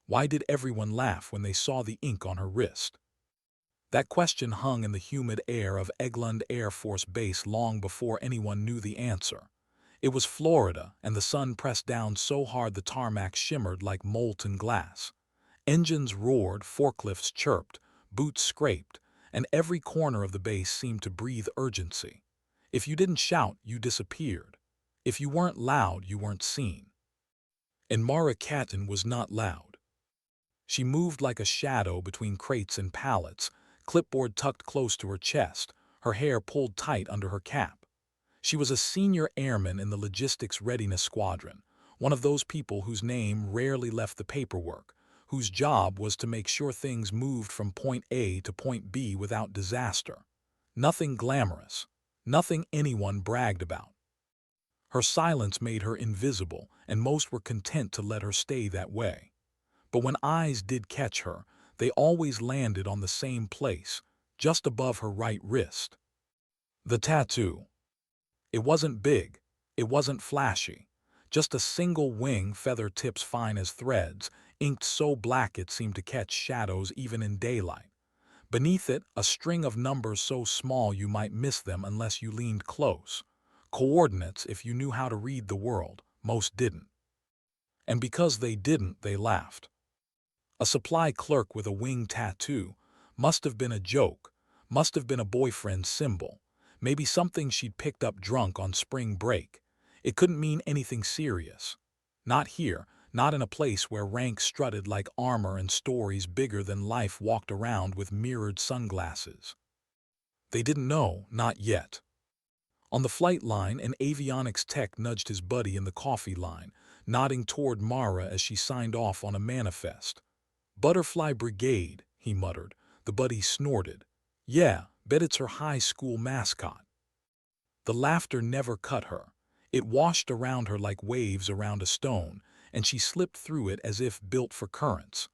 Why did everyone laugh when they saw the ink on her wrist? That question hung in the humid air of Eglund Air Force Base long before anyone knew the answer. It was Florida, and the sun pressed down so hard the tarmac shimmered like molten glass. Engines roared, forklifts chirped, boots scraped, and every corner of the base seemed to breathe urgency. If you didn't shout, you disappeared. If you weren't loud, you weren't seen. And Mara Katon was not loud. She moved like a shadow between crates and pallets, clipboard tucked close to her chest, her hair pulled tight under her cap. She was a senior airman in the Logistics Readiness Squadron, one of those people whose name rarely left the paperwork, whose job was to make sure things moved from point A to point B without disaster. Nothing glamorous, nothing anyone bragged about. Her silence made her invisible, and most were content to let her stay that way. But when eyes did catch her, they always landed on the same place, just above her right wrist. The tattoo. It wasn't big, it wasn't flashy, just a single wing, feather tips fine as threads, inked so black it seemed to catch shadows even in daylight. Beneath it, a string of numbers so small you might miss them unless you leaned close. Coordinates if you knew how to read the world, most didn't. And because they didn't, they laughed. A supply clerk with a wing tattoo must have been a joke, must have been a boyfriend's symbol, maybe something she'd picked up drunk on spring break. It couldn't mean anything serious. Not here, not in a place where rank strutted like armor and stories bigger than life walked around with mirrored sunglasses. They didn't know, not yet. On the flight line, an avionics tech nudged his buddy in the coffee line, nodding toward Mara as she signed off on a manifest. "Butterfly Brigade," he muttered. The buddy snorted. "Yeah, bet it's her high school mascot." The laughter never cut her. It washed around her like waves around a stone, and she slipped through it as if built for currents.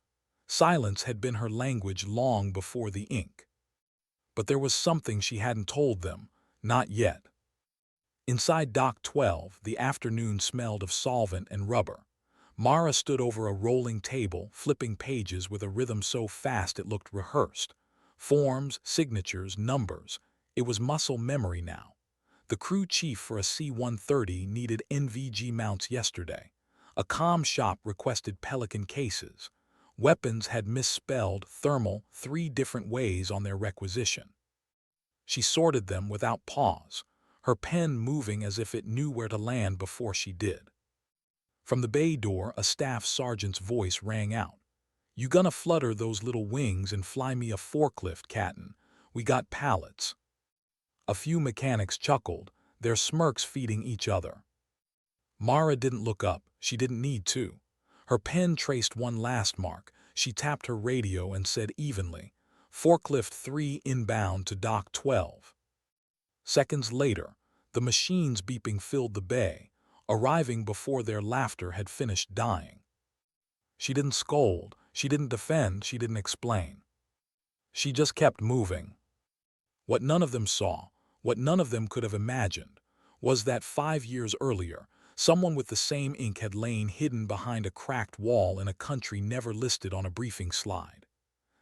Silence had been her language long before the ink. But there was something she hadn't told them, not yet. Inside Dock 12, the afternoon smelled of solvent and rubber. Mara stood over a rolling table, flipping pages with a rhythm so fast it looked rehearsed. Forms, signatures, numbers. It was muscle memory now. The crew chief for a C-130 needed NVG mounts yesterday. A comm shop requested Pelican cases. Weapons had misspelled thermal 3 different ways on their requisition. She sorted them without pause, her pen moving as if it knew where to land before she did. From the bay door, a staff sergeant's voice rang out. "You gonna flutter those little wings and fly me a forklift, Katon? We got pallets." A few mechanics chuckled, their smirks feeding each other. Mara didn't look up, she didn't need to. Her pen traced one last mark. She tapped her radio and said evenly, "Forklift 3 inbound to Dock 12. Seconds later, the machines beeping filled the bay, arriving before their laughter had finished dying. She didn't scold, she didn't defend, she didn't explain. She just kept moving. What none of them saw, what none of them could have imagined, was that 5 years earlier, someone with the same ink had lain hidden behind a cracked wall in a country never listed on a briefing slide.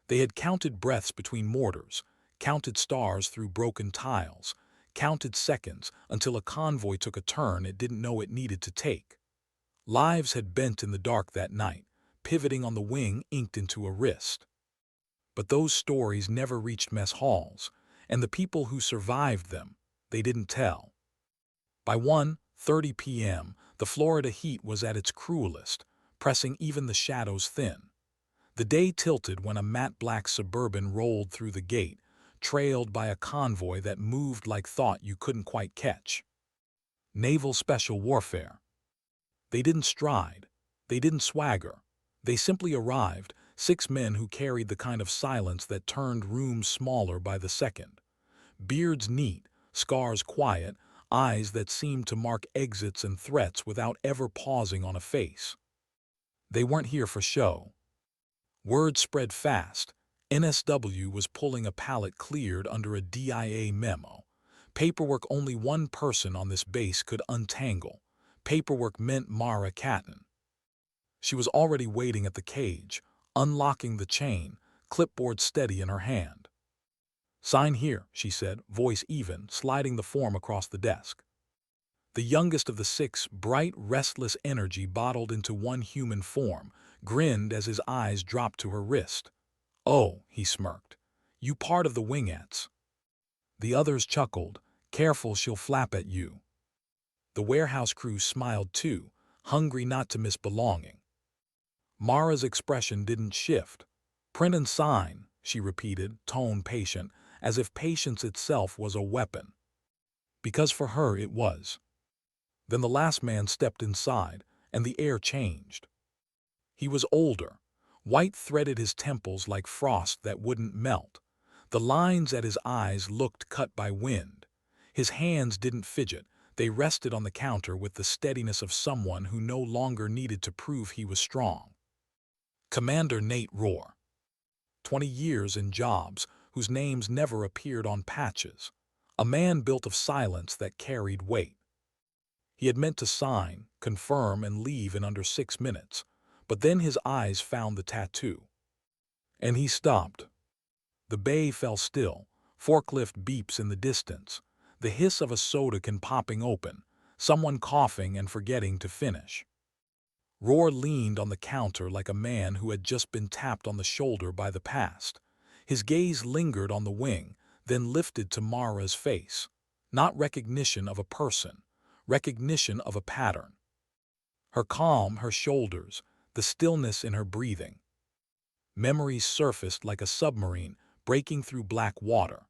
They had counted breaths between mortars, counted stars through broken tiles, counted seconds until a convoy took a turn it didn't know it needed to take. Lives had bent in the dark that night, pivoting on the wing inked into a wrist. But those stories never reached mess halls, and the people who survived them, they didn't tell. By 1:30 p.m., the Florida heat was at its cruelest, pressing even the shadows thin. The day tilted when a matte black Suburban rolled through the gate, trailed by a convoy that moved like thought you couldn't quite catch. Naval Special Warfare. They didn't stride, they didn't swagger. They simply arrived, 6 men who carried the kind of silence that turned rooms smaller by the second. Beards neat, scars quiet, eyes that seemed to mark exits and threats without ever pausing on a face. They weren't here for show. Word spread fast. NSW was pulling a pallet cleared under a DIA memo. Paperwork only one person on this base could untangle. Paperwork meant Mara Katon. She was already waiting at the cage, unlocking the chain, clipboard steady in her hand. "Sign here," she said, voice even, sliding the form across the desk. The youngest of the six, bright, restless energy bottled into one human form, grinned as his eyes dropped to her wrist. "Oh," he smirked, "you part of the wingettes." The others chuckled, "Careful, she'll flap at you." The warehouse crew smiled too, hungry not to miss belonging. Mara's expression didn't shift. "Print and sign," she repeated, tone patient, as if patience itself was a weapon. Because for her it was. Then the last man stepped inside, and the air changed. He was older. White threaded his temples like frost that wouldn't melt. The lines at his eyes looked cut by wind. His hands didn't fidget. They rested on the counter with the steadiness of someone who no longer needed to prove he was strong. Commander Nate Rohr. 20 years in jobs whose names never appeared on patches. A man built of silence that carried weight. He had meant to sign, confirm, and leave in under 6 minutes, but then his eyes found the tattoo. And he stopped. The bay fell still, forklift beeps in the distance, the hiss of a soda can popping open, someone coughing and forgetting to finish. Rohr leaned on the counter like a man who had just been tapped on the shoulder by the past. His gaze lingered on the wing, then lifted to Mara's face. Not recognition of a person, recognition of a pattern. Her calm, her shoulders, the stillness in her breathing. Memories surfaced like a submarine breaking through black water.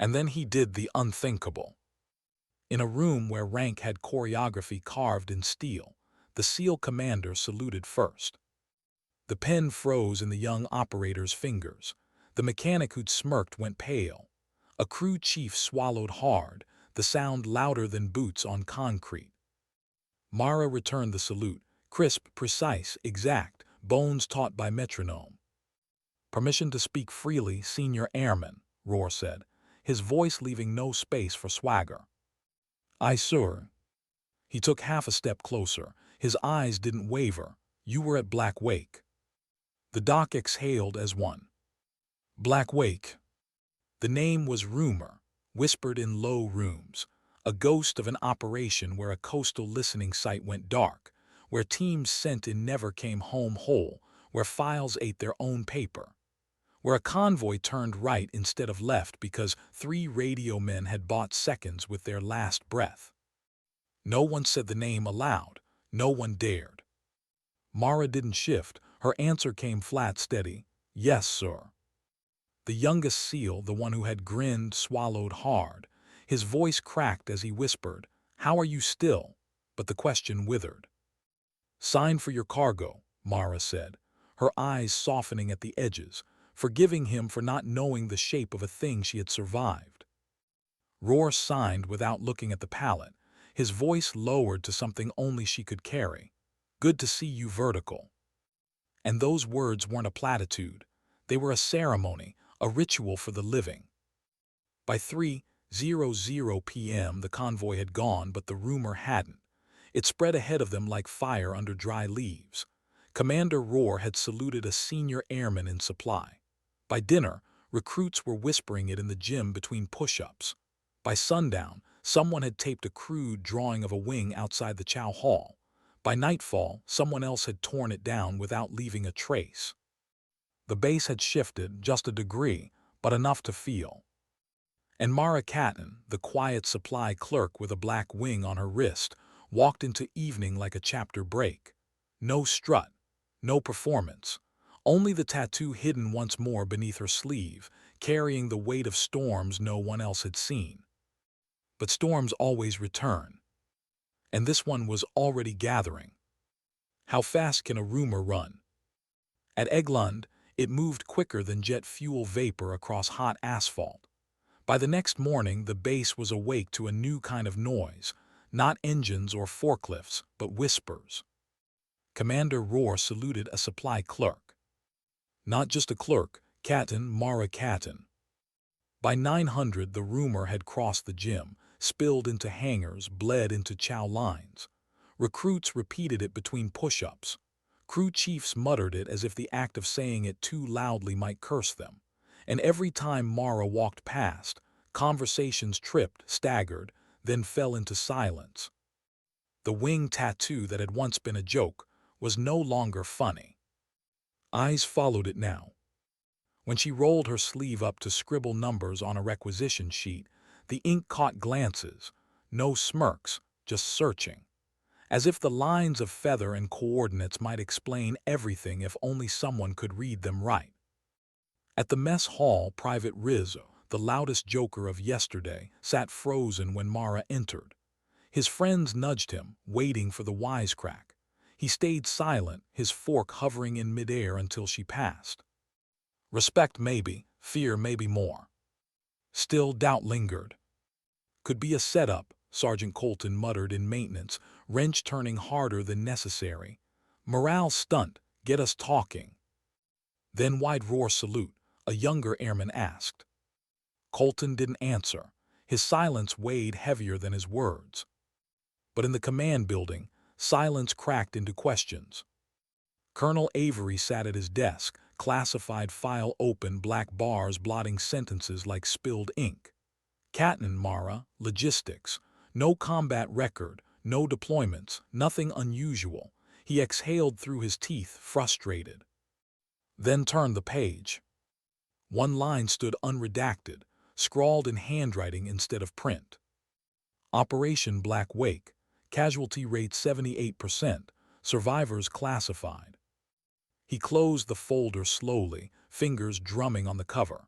And then he did the unthinkable. In a room where rank had choreography carved in steel, the SEAL commander saluted first. The pen froze in the young operator's fingers. The mechanic who'd smirked went pale. A crew chief swallowed hard, the sound louder than boots on concrete. Mara returned the salute, crisp, precise, exact, bones taut by metronome. "Permission to speak freely, senior airman," Rohr said, his voice leaving no space for swagger. "Aye, sir." He took half a step closer. His eyes didn't waver. "You were at Black Wake." The doc exhaled as one. Black Wake. The name was rumor, whispered in low rooms, a ghost of an operation where a coastal listening site went dark, where teams sent in never came home whole, where files ate their own paper, where a convoy turned right instead of left because 3 radio men had bought seconds with their last breath. No one said the name aloud. No one dared. Mara didn't shift. Her answer came flat, steady. "Yes, sir." The youngest SEAL, the one who had grinned, swallowed hard. His voice cracked as he whispered, "How are you still?" But the question withered. "Sign for your cargo," Mara said, her eyes softening at the edges, forgiving him for not knowing the shape of a thing she had survived. Rohr signed without looking at the pallet, his voice lowered to something only she could carry. "Good to see you, vertical." And those words weren't a platitude. They were a ceremony, a ritual for the living. By 3:00 p.m. the convoy had gone, but the rumor hadn't. It spread ahead of them like fire under dry leaves. Commander Rohr had saluted a senior airman in supply. By dinner, recruits were whispering it in the gym between push-ups. By sundown, someone had taped a crude drawing of a wing outside the chow hall. By nightfall, someone else had torn it down without leaving a trace. The base had shifted, just a degree, but enough to feel. And Mara Katon, the quiet supply clerk with a black wing on her wrist, walked into evening like a chapter break. No strut, no performance, only the tattoo hidden once more beneath her sleeve, carrying the weight of storms no one else had seen. But storms always return. And this one was already gathering. How fast can a rumor run? At Eglund, it moved quicker than jet fuel vapor across hot asphalt. By the next morning, the base was awake to a new kind of noise, not engines or forklifts, but whispers. Commander Rohr saluted a supply clerk. Not just a clerk, Katon, Mara Katon. By 900, the rumor had crossed the gym, spilled into hangars, bled into chow lines. Recruits repeated it between push-ups. Crew chiefs muttered it as if the act of saying it too loudly might curse them. And every time Mara walked past, conversations tripped, staggered, then fell into silence. The wing tattoo that had once been a joke was no longer funny. Eyes followed it now. When she rolled her sleeve up to scribble numbers on a requisition sheet, the ink caught glances, no smirks, just searching. As if the lines of feather and coordinates might explain everything if only someone could read them right. At the mess hall, Private Rizzo, the loudest joker of yesterday, sat frozen when Mara entered. His friends nudged him, waiting for the wisecrack. He stayed silent, his fork hovering in midair until she passed. Respect maybe, fear maybe more. Still doubt lingered. Could be a setup, Sergeant Colton muttered in maintenance, wrench turning harder than necessary. Morale stunt, get us talking. Then wide roar salute, a younger airman asked. Colton didn't answer. His silence weighed heavier than his words. But in the command building, silence cracked into questions. Colonel Avery sat at his desk, classified file open, black bars blotting sentences like spilled ink. Katon, Mara, logistics. No combat record, no deployments, nothing unusual. He exhaled through his teeth, frustrated. Then turned the page. One line stood unredacted, scrawled in handwriting instead of print. Operation Black Wake. Casualty rate 78%. Survivors classified. He closed the folder slowly, fingers drumming on the cover.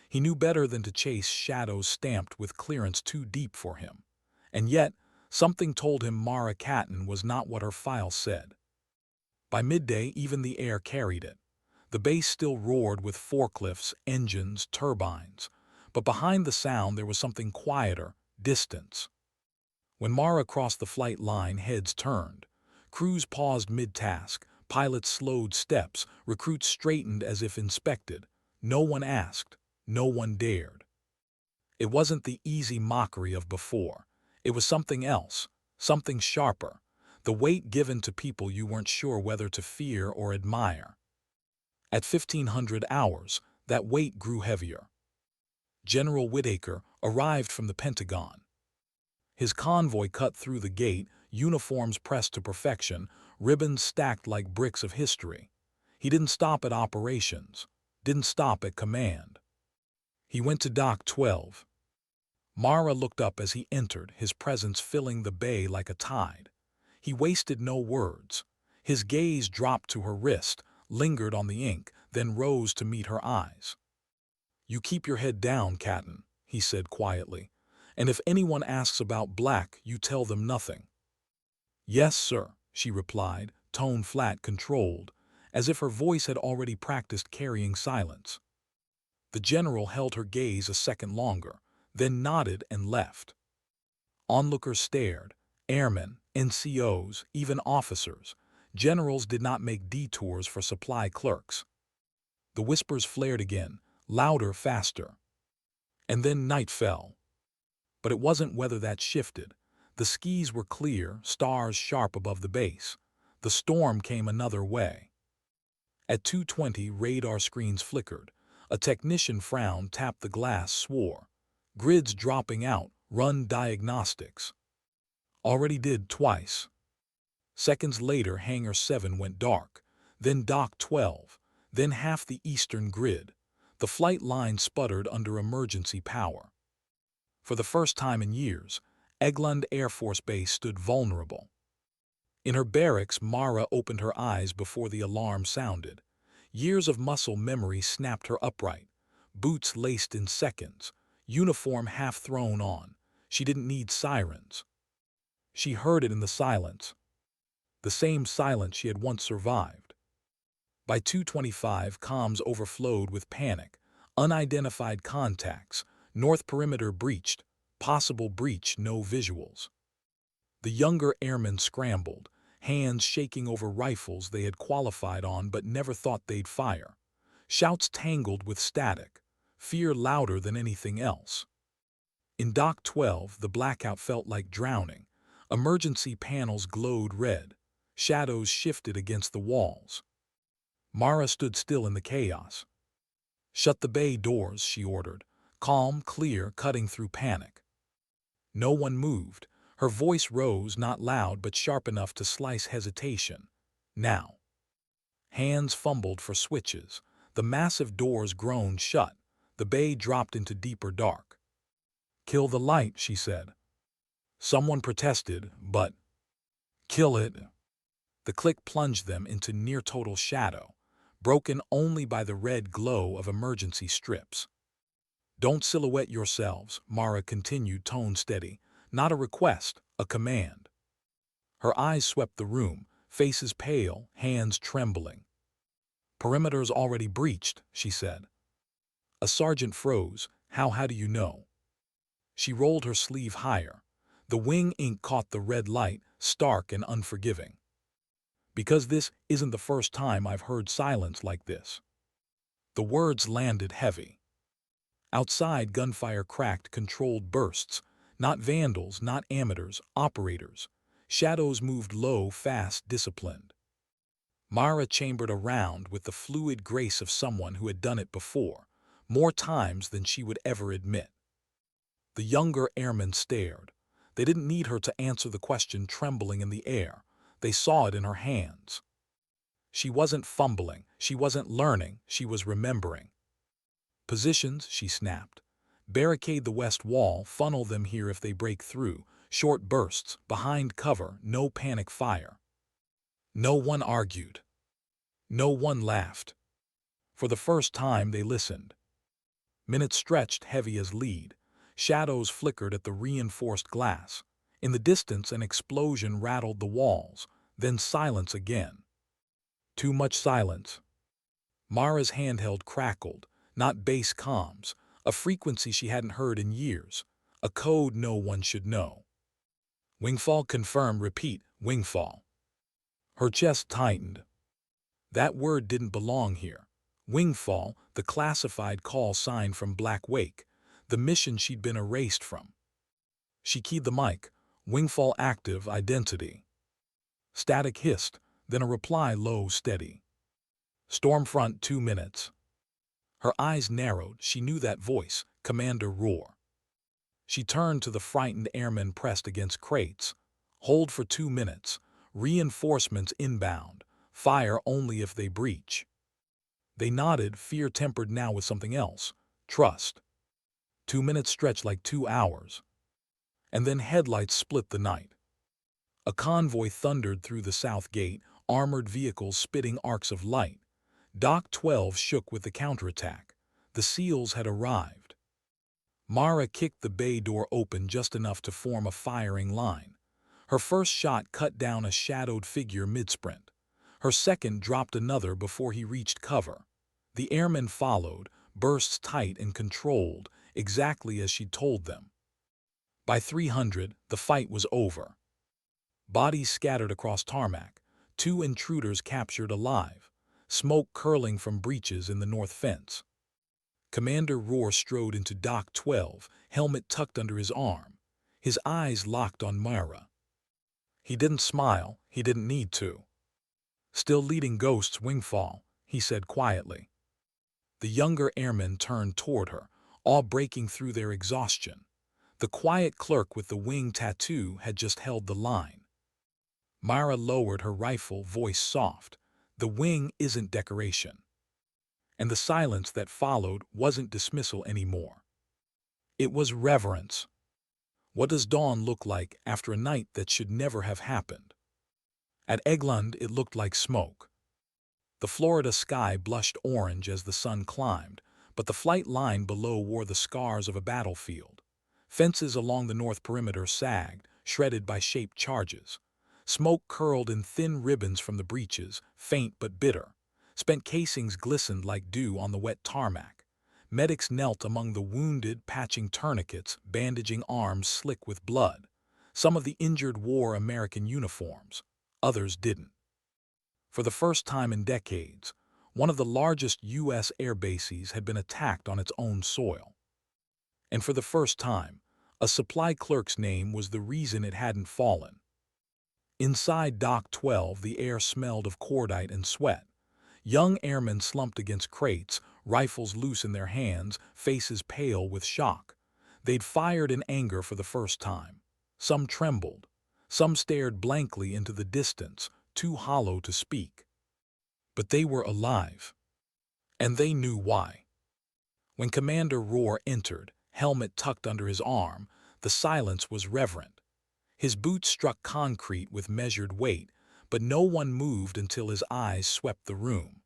He knew better than to chase shadows stamped with clearance too deep for him. And yet, something told him Mara Katon was not what her file said. By midday, even the air carried it. The base still roared with forklifts, engines, turbines. But behind the sound there was something quieter, distance. When Mara crossed the flight line, heads turned. Crews paused mid-task, pilots slowed steps, recruits straightened as if inspected. No one asked, no one dared. It wasn't the easy mockery of before. It was something else, something sharper, the weight given to people you weren't sure whether to fear or admire. At 1500 hours, that weight grew heavier. General Whitaker arrived from the Pentagon. His convoy cut through the gate, uniforms pressed to perfection, ribbons stacked like bricks of history. He didn't stop at operations, didn't stop at command. He went to Dock 12. Mara looked up as he entered, his presence filling the bay like a tide. He wasted no words. His gaze dropped to her wrist, lingered on the ink, then rose to meet her eyes. "You keep your head down, Katon," he said quietly. "And if anyone asks about Black, you tell them nothing." "Yes, sir," she replied, tone flat, controlled, as if her voice had already practiced carrying silence. The general held her gaze a second longer, then nodded and left. Onlookers stared, airmen, NCOs, even officers. Generals did not make detours for supply clerks. The whispers flared again, louder, faster. And then night fell. But it wasn't weather that shifted. The skies were clear, stars sharp above the base. The storm came another way. At 2:20, radar screens flickered. A technician frowned, tapped the glass, swore. "Grids dropping out, run diagnostics." "Already did twice." Seconds later, Hangar 7 went dark, then Dock 12, then half the eastern grid. The flight line sputtered under emergency power. For the first time in years, Eglund Air Force Base stood vulnerable. In her barracks, Mara opened her eyes before the alarm sounded. Years of muscle memory snapped her upright. Boots laced in seconds, uniform half thrown on. She didn't need sirens. She heard it in the silence. The same silence she had once survived. By 2:25, comms overflowed with panic. Unidentified contacts. North perimeter breached. Possible breach, no visuals. The younger airmen scrambled, hands shaking over rifles they had qualified on but never thought they'd fire. Shouts tangled with static, fear louder than anything else. In Dock 12, the blackout felt like drowning. Emergency panels glowed red. Shadows shifted against the walls. Mara stood still in the chaos. "Shut the bay doors," she ordered, calm, clear, cutting through panic. No one moved. Her voice rose, not loud but sharp enough to slice hesitation. "Now." Hands fumbled for switches. The massive doors groaned shut. The bay dropped into deeper dark. "Kill the light," she said. Someone protested, but "Kill it." The click plunged them into near-total shadow, broken only by the red glow of emergency strips. "Don't silhouette yourselves," Mara continued, tone steady. "Not a request, a command." Her eyes swept the room, faces pale, hands trembling. "Perimeter's already breached," she said. A sergeant froze. How do you know?" She rolled her sleeve higher. The wing ink caught the red light, stark and unforgiving. "Because this isn't the first time I've heard silence like this." The words landed heavy. Outside, gunfire cracked, controlled bursts. Not vandals, not amateurs, operators. Shadows moved low, fast, disciplined. Mara chambered a round with the fluid grace of someone who had done it before, more times than she would ever admit. The younger airmen stared. They didn't need her to answer the question trembling in the air. They saw it in her hands. She wasn't fumbling, she wasn't learning, she was remembering. "Positions," she snapped. "Barricade the west wall, funnel them here if they break through. Short bursts, behind cover, no panic fire." No one argued. No one laughed. For the first time they listened. Minutes stretched heavy as lead. Shadows flickered at the reinforced glass. In the distance an explosion rattled the walls, then silence again. Too much silence. Mara's handheld crackled, not bass comms, a frequency she hadn't heard in years, a code no one should know. "Wingfall confirmed, repeat, wingfall." Her chest tightened. That word didn't belong here. Wingfall, the classified call sign from Black Wake, the mission she'd been erased from. She keyed the mic. "Wingfall active, identity." Static hissed, then a reply low, steady. "Stormfront 2 minutes." Her eyes narrowed. She knew that voice, Commander Roar. She turned to the frightened airmen pressed against crates. "Hold for 2 minutes. Reinforcements inbound. Fire only if they breach." They nodded, fear tempered now with something else. Trust. 2 minutes stretched like 2 hours. And then headlights split the night. A convoy thundered through the south gate, armored vehicles spitting arcs of light. Dock 12 shook with the counterattack. The SEALs had arrived. Mara kicked the bay door open just enough to form a firing line. Her first shot cut down a shadowed figure mid-sprint. Her second dropped another before he reached cover. The airmen followed, bursts tight and controlled, exactly as she'd told them. By 300, the fight was over. Bodies scattered across tarmac, 2 intruders captured alive, smoke curling from breaches in the north fence. Commander Roar strode into Dock 12, helmet tucked under his arm, his eyes locked on Mara. He didn't smile, he didn't need to. "Still leading Ghosts, Wingfall," he said quietly. The younger airmen turned toward her, all breaking through their exhaustion. The quiet clerk with the wing tattoo had just held the line. Mara lowered her rifle, voice soft. "The wing isn't decoration." And the silence that followed wasn't dismissal anymore. It was reverence. What does dawn look like after a night that should never have happened? At Eglund, it looked like smoke. The Florida sky blushed orange as the sun climbed, but the flight line below wore the scars of a battlefield. Fences along the north perimeter sagged, shredded by shaped charges. Smoke curled in thin ribbons from the breaches, faint but bitter. Spent casings glistened like dew on the wet tarmac. Medics knelt among the wounded, patching tourniquets, bandaging arms slick with blood. Some of the injured wore American uniforms. Others didn't. For the first time in decades, one of the largest U.S. air bases had been attacked on its own soil. And for the first time, a supply clerk's name was the reason it hadn't fallen. Inside Dock 12, the air smelled of cordite and sweat. Young airmen slumped against crates, rifles loose in their hands, faces pale with shock. They'd fired in anger for the first time. Some trembled. Some stared blankly into the distance, too hollow to speak. But they were alive. And they knew why. When Commander Rohr entered, helmet tucked under his arm, the silence was reverent. His boots struck concrete with measured weight, but no one moved until his eyes swept the room.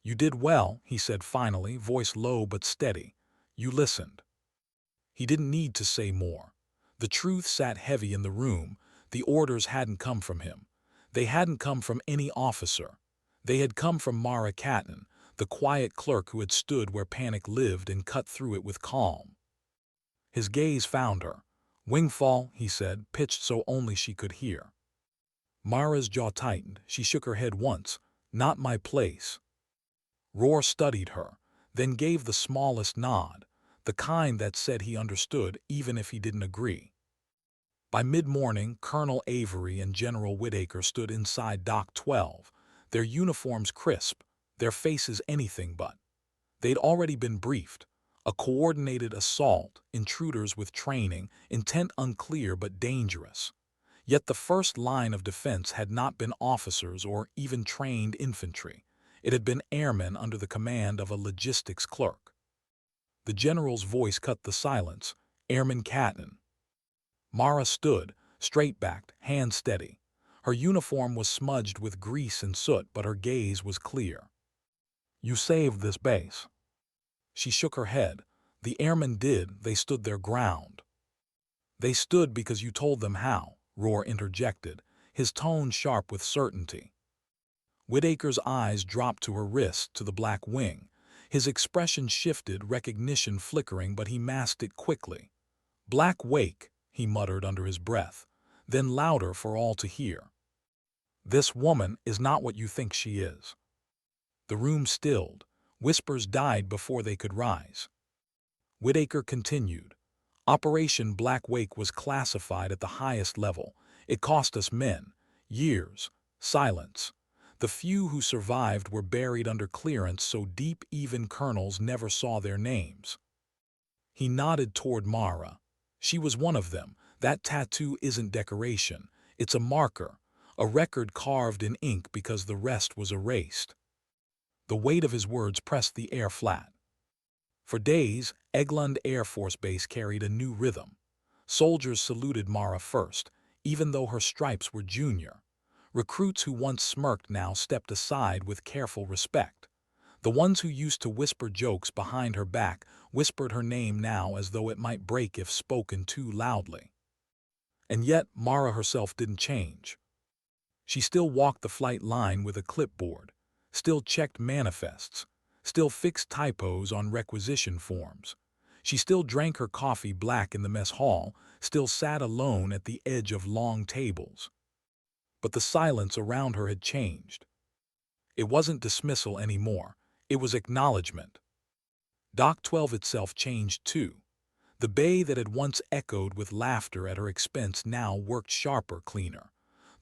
"You did well," he said finally, voice low but steady. "You listened." He didn't need to say more. The truth sat heavy in the room. The orders hadn't come from him. They hadn't come from any officer. They had come from Mara Katon, the quiet clerk who had stood where panic lived and cut through it with calm. His gaze found her. "Wingfall," he said, pitched so only she could hear. Mara's jaw tightened. She shook her head once. "Not my place." Rohr studied her, then gave the smallest nod, the kind that said he understood even if he didn't agree. By mid-morning, Colonel Avery and General Whitaker stood inside Dock 12, their uniforms crisp, their faces anything but. They'd already been briefed. A coordinated assault, intruders with training, intent unclear but dangerous. Yet the first line of defense had not been officers or even trained infantry. It had been airmen under the command of a logistics clerk. The general's voice cut the silence. "Airman Katon." Mara stood, straight-backed, hand steady. Her uniform was smudged with grease and soot, but her gaze was clear. "You saved this base." She shook her head. "The airmen did. They stood their ground." "They stood because you told them how," Rohr interjected, his tone sharp with certainty. Whitaker's eyes dropped to her wrist, to the black wing. His expression shifted, recognition flickering, but he masked it quickly. "Black Wake," he muttered under his breath, then louder for all to hear. "This woman is not what you think she is." The room stilled. Whispers died before they could rise. Whitaker continued. "Operation Black Wake was classified at the highest level. It cost us men, years, silence. The few who survived were buried under clearance so deep even colonels never saw their names." He nodded toward Mara. "She was one of them. That tattoo isn't decoration. It's a marker, a record carved in ink because the rest was erased." The weight of his words pressed the air flat. For days, Eglund Air Force Base carried a new rhythm. Soldiers saluted Mara first, even though her stripes were junior. Recruits who once smirked now stepped aside with careful respect. The ones who used to whisper jokes behind her back whispered her name now as though it might break if spoken too loudly. And yet Mara herself didn't change. She still walked the flight line with a clipboard, still checked manifests, still fixed typos on requisition forms. She still drank her coffee black in the mess hall, still sat alone at the edge of long tables. But the silence around her had changed. It wasn't dismissal anymore. It was acknowledgement. Dock 12 itself changed too. The bay that had once echoed with laughter at her expense now worked sharper, cleaner.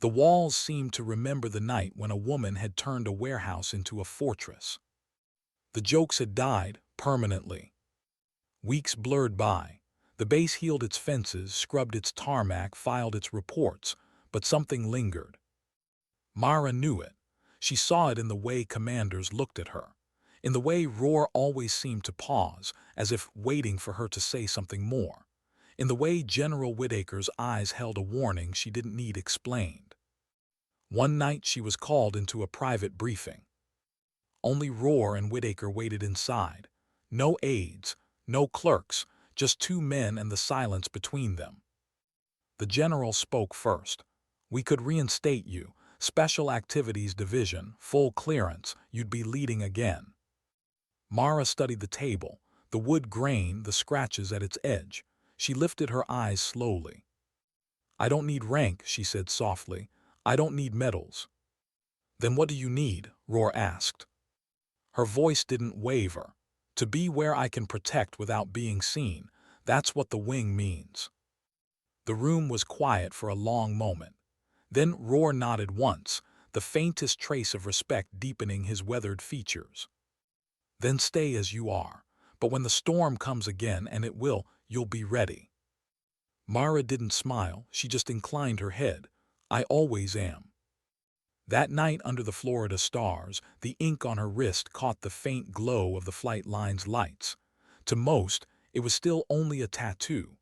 The walls seemed to remember the night when a woman had turned a warehouse into a fortress. The jokes had died, permanently. Weeks blurred by. The base healed its fences, scrubbed its tarmac, filed its reports, but something lingered. Mara knew it. She saw it in the way commanders looked at her, in the way Rohr always seemed to pause, as if waiting for her to say something more, in the way General Whitaker's eyes held a warning she didn't need explained. One night she was called into a private briefing. Only Rohr and Whitaker waited inside. No aides, no clerks, just two men and the silence between them. The general spoke first. "We could reinstate you. Special Activities Division, full clearance, you'd be leading again." Mara studied the table, the wood grain, the scratches at its edge. She lifted her eyes slowly. "I don't need rank," she said softly. "I don't need medals." "Then what do you need?" Rohr asked. Her voice didn't waver. "To be where I can protect without being seen. That's what the wing means." The room was quiet for a long moment. Then Roar nodded once, the faintest trace of respect deepening his weathered features. Then stay as you are, but when the storm comes again, and it will, you'll be ready. Mara didn't smile, she just inclined her head. I always am. That night under the Florida stars, the ink on her wrist caught the faint glow of the flight line's lights. To most, it was still only a tattoo,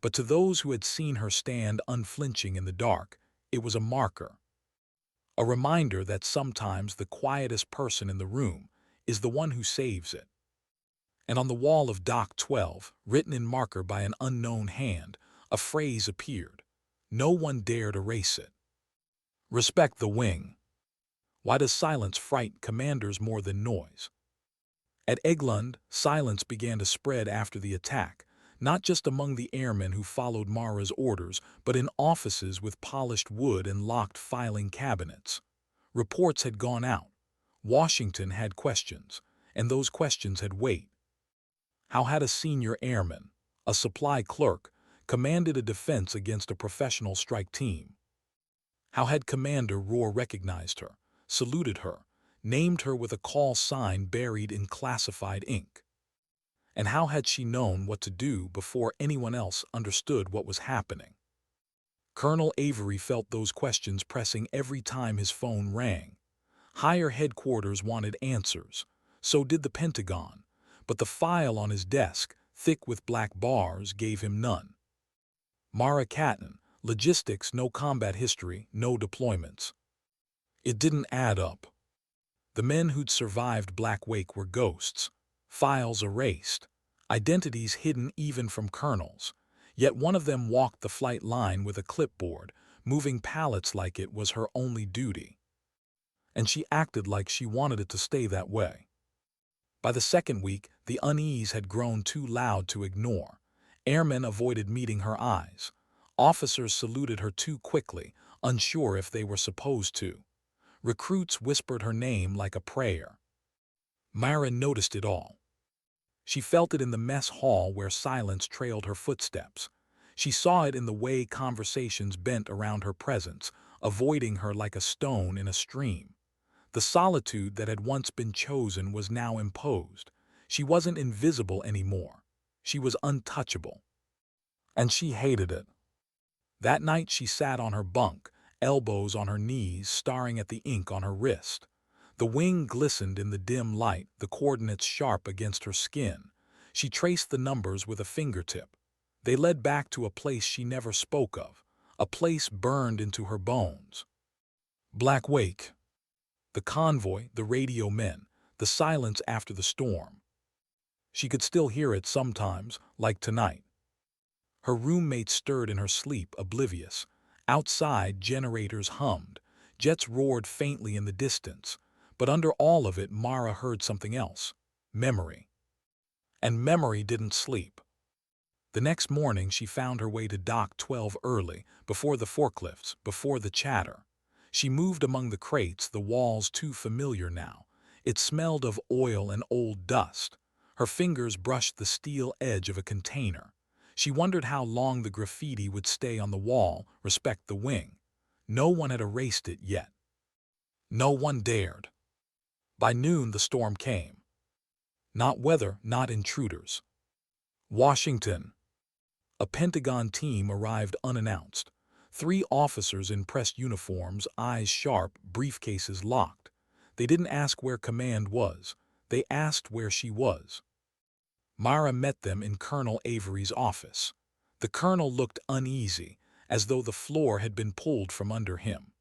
but to those who had seen her stand unflinching in the dark, it was a marker. A reminder that sometimes the quietest person in the room is the one who saves it. And on the wall of Dock 12, written in marker by an unknown hand, a phrase appeared. No one dared erase it. Respect the wing. Why does silence frighten commanders more than noise? At Eglund, silence began to spread after the attack, not just among the airmen who followed Mara's orders, but in offices with polished wood and locked filing cabinets. Reports had gone out. Washington had questions, and those questions had weight. How had a senior airman, a supply clerk, commanded a defense against a professional strike team? How had Commander Roar recognized her, saluted her, named her with a call sign buried in classified ink? And how had she known what to do before anyone else understood what was happening? Colonel Avery felt those questions pressing every time his phone rang. Higher headquarters wanted answers. So did the Pentagon, but the file on his desk, thick with black bars, gave him none. Mara Katon, logistics, no combat history, no deployments. It didn't add up. The men who'd survived Black Wake were ghosts, files erased, identities hidden even from colonels. Yet one of them walked the flight line with a clipboard, moving pallets like it was her only duty. And she acted like she wanted it to stay that way. By the second week, the unease had grown too loud to ignore. Airmen avoided meeting her eyes. Officers saluted her too quickly, unsure if they were supposed to. Recruits whispered her name like a prayer. Myra noticed it all. She felt it in the mess hall where silence trailed her footsteps. She saw it in the way conversations bent around her presence, avoiding her like a stone in a stream. The solitude that had once been chosen was now imposed. She wasn't invisible anymore. She was untouchable. And she hated it. That night she sat on her bunk, elbows on her knees, staring at the ink on her wrist. The wing glistened in the dim light, the coordinates sharp against her skin. She traced the numbers with a fingertip. They led back to a place she never spoke of, a place burned into her bones. Black Wake. The convoy, the radio men, the silence after the storm. She could still hear it sometimes, like tonight. Her roommate stirred in her sleep, oblivious. Outside, generators hummed. Jets roared faintly in the distance. But under all of it, Mara heard something else. Memory. And memory didn't sleep. The next morning, she found her way to Dock 12 early, before the forklifts, before the chatter. She moved among the crates, the walls too familiar now. It smelled of oil and old dust. Her fingers brushed the steel edge of a container. She wondered how long the graffiti would stay on the wall, respect the wing. No one had erased it yet. No one dared. By noon, the storm came. Not weather, not intruders. Washington. A Pentagon team arrived unannounced. 3 officers in pressed uniforms, eyes sharp, briefcases locked. They didn't ask where command was. They asked where she was. Mara met them in Colonel Avery's office. The colonel looked uneasy, as though the floor had been pulled from under him.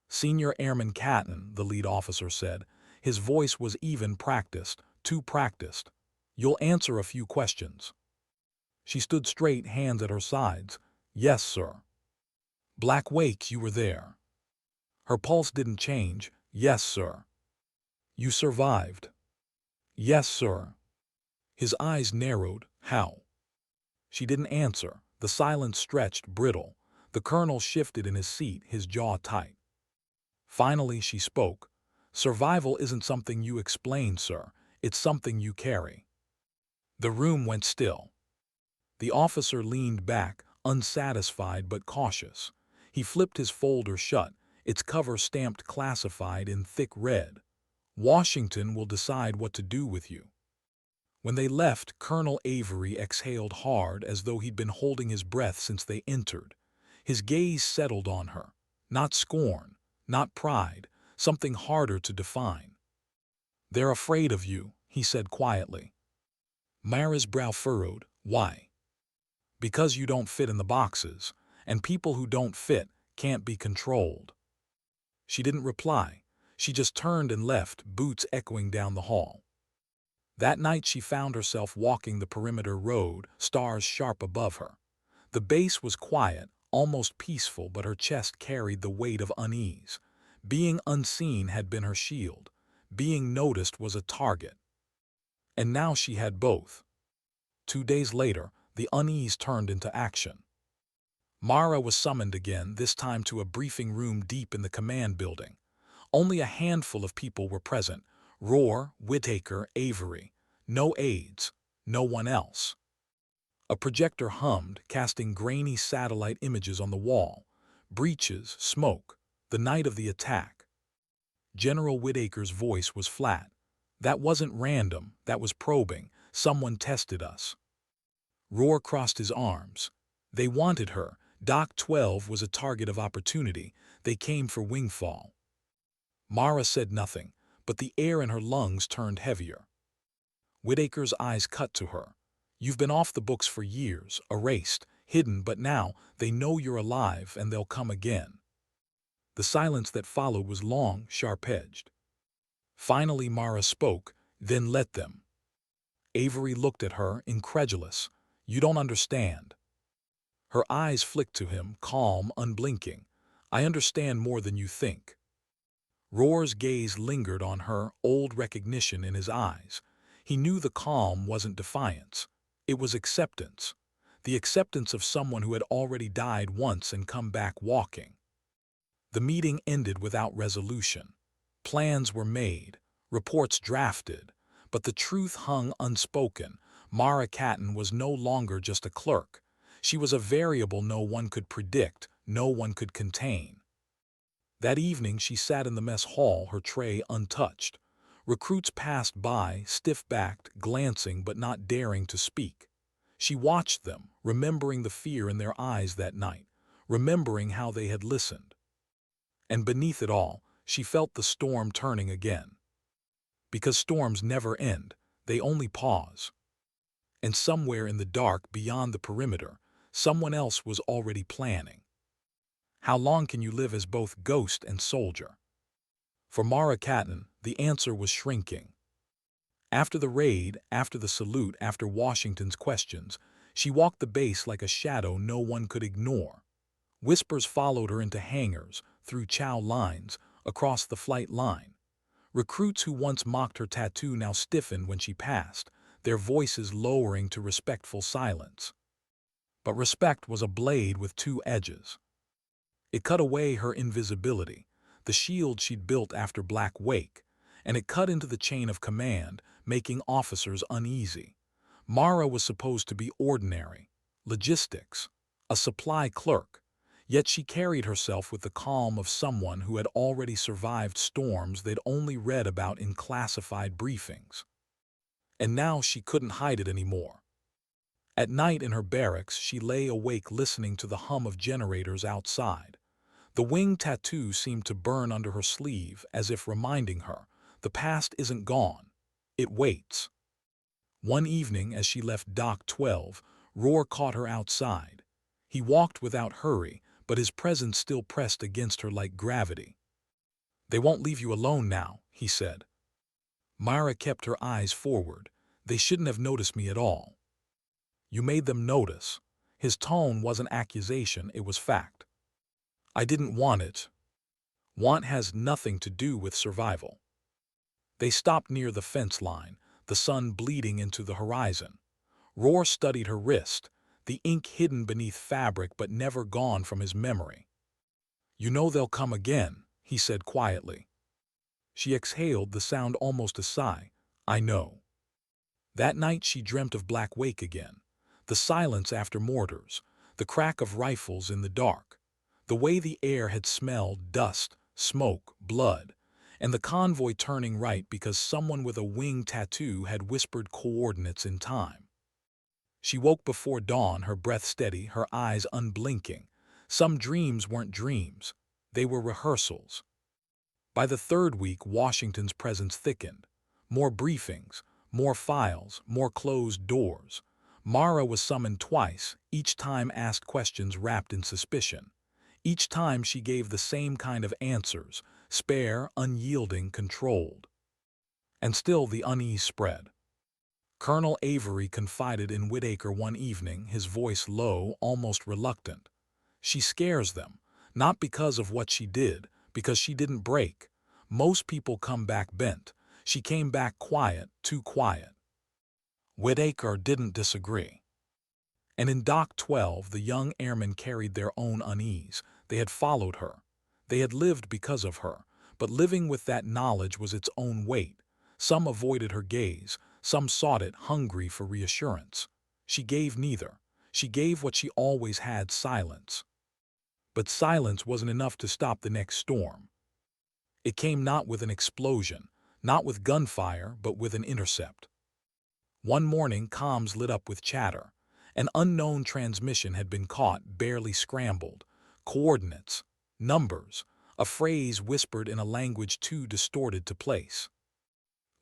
Senior Airman Katon, the lead officer said. His voice was even, practiced, too practiced. You'll answer a few questions. She stood straight, hands at her sides. Yes, sir. Black Wake, you were there. Her pulse didn't change. Yes, sir. You survived. Yes, sir. His eyes narrowed. How? She didn't answer. The silence stretched, brittle. The colonel shifted in his seat, his jaw tight. Finally, she spoke. Survival isn't something you explain, sir. It's something you carry. The room went still. The officer leaned back, unsatisfied but cautious. He flipped his folder shut, its cover stamped classified in thick red. Washington will decide what to do with you. When they left, Colonel Avery exhaled hard as though he'd been holding his breath since they entered. His gaze settled on her. Not scorn, not pride, something harder to define. "They're afraid of you," he said quietly. Mara's brow furrowed. "Why?" "Because you don't fit in the boxes, and people who don't fit can't be controlled." She didn't reply. She just turned and left, boots echoing down the hall. That night she found herself walking the perimeter road, stars sharp above her. The base was quiet, almost peaceful, but her chest carried the weight of unease. Being unseen had been her shield. Being noticed was a target. And now she had both. 2 days later, the unease turned into action. Mara was summoned again, this time to a briefing room deep in the command building. Only a handful of people were present: Rohr, Whittaker, Avery. No aides, no one else. A projector hummed, casting grainy satellite images on the wall. Breaches, smoke, the night of the attack. General Whittaker's voice was flat. "That wasn't random, that was probing. Someone tested us." Rohr crossed his arms. "They wanted her. Doc 12 was a target of opportunity. They came for wingfall." Mara said nothing, but the air in her lungs turned heavier. Whittaker's eyes cut to her. "You've been off the books for years, erased, hidden, but now they know you're alive and they'll come again." The silence that followed was long, sharp-edged. Finally Mara spoke, "Then let them." Avery looked at her, incredulous. "You don't understand." Her eyes flicked to him, calm, unblinking. "I understand more than you think." Rohr's gaze lingered on her, old recognition in his eyes. He knew the calm wasn't defiance. It was acceptance. The acceptance of someone who had already died once and come back walking. The meeting ended without resolution. Plans were made, reports drafted, but the truth hung unspoken. Mara Katon was no longer just a clerk. She was a variable no one could predict, no one could contain. That evening she sat in the mess hall, her tray untouched. Recruits passed by, stiff-backed, glancing but not daring to speak. She watched them, remembering the fear in their eyes that night, remembering how they had listened. And beneath it all, she felt the storm turning again. Because storms never end, they only pause. And somewhere in the dark beyond the perimeter, someone else was already planning. How long can you live as both ghost and soldier? For Mara Katon, the answer was shrinking. After the raid, after the salute, after Washington's questions, she walked the base like a shadow no one could ignore. Whispers followed her into hangars, through chow lines, across the flight line. Recruits who once mocked her tattoo now stiffened when she passed, their voices lowering to respectful silence. But respect was a blade with two edges. It cut away her invisibility, the shield she'd built after Black Wake, and it cut into the chain of command, making officers uneasy. Mara was supposed to be ordinary, logistics, a supply clerk, yet she carried herself with the calm of someone who had already survived storms they'd only read about in classified briefings. And now she couldn't hide it anymore. At night in her barracks, she lay awake listening to the hum of generators outside. The wing tattoo seemed to burn under her sleeve, as if reminding her, the past isn't gone, it waits. One evening, as she left Dock 12, Rohr caught her outside. He walked without hurry, but his presence still pressed against her like gravity. "They won't leave you alone now," he said. Mara kept her eyes forward. "They shouldn't have noticed me at all." "You made them notice." His tone wasn't accusation, it was fact. "I didn't want it." Want has nothing to do with survival. They stopped near the fence line, the sun bleeding into the horizon. Rohr studied her wrist, the ink hidden beneath fabric but never gone from his memory. "You know they'll come again," he said quietly. She exhaled, the sound almost a sigh. "I know." That night she dreamt of Black Wake again. The silence after mortars, the crack of rifles in the dark. The way the air had smelled dust, smoke, blood, and the convoy turning right because someone with a wing tattoo had whispered coordinates in time. She woke before dawn, her breath steady, her eyes unblinking. Some dreams weren't dreams. They were rehearsals. By the third week, Washington's presence thickened. More briefings, more files, more closed doors. Mara was summoned twice, each time asked questions wrapped in suspicion. Each time she gave the same kind of answers, spare, unyielding, controlled. And still the unease spread. Colonel Avery confided in Whitaker one evening, his voice low, almost reluctant. She scares them, not because of what she did, because she didn't break. Most people come back bent. She came back quiet, too quiet. Whitaker didn't disagree. And in Dock 12, the young airmen carried their own unease. They had followed her. They had lived because of her. But living with that knowledge was its own weight. Some avoided her gaze. Some sought it, hungry for reassurance. She gave neither. She gave what she always had, silence. But silence wasn't enough to stop the next storm. It came not with an explosion, not with gunfire, but with an intercept. One morning, comms lit up with chatter. An unknown transmission had been caught, barely scrambled. Coordinates, numbers, a phrase whispered in a language too distorted to place.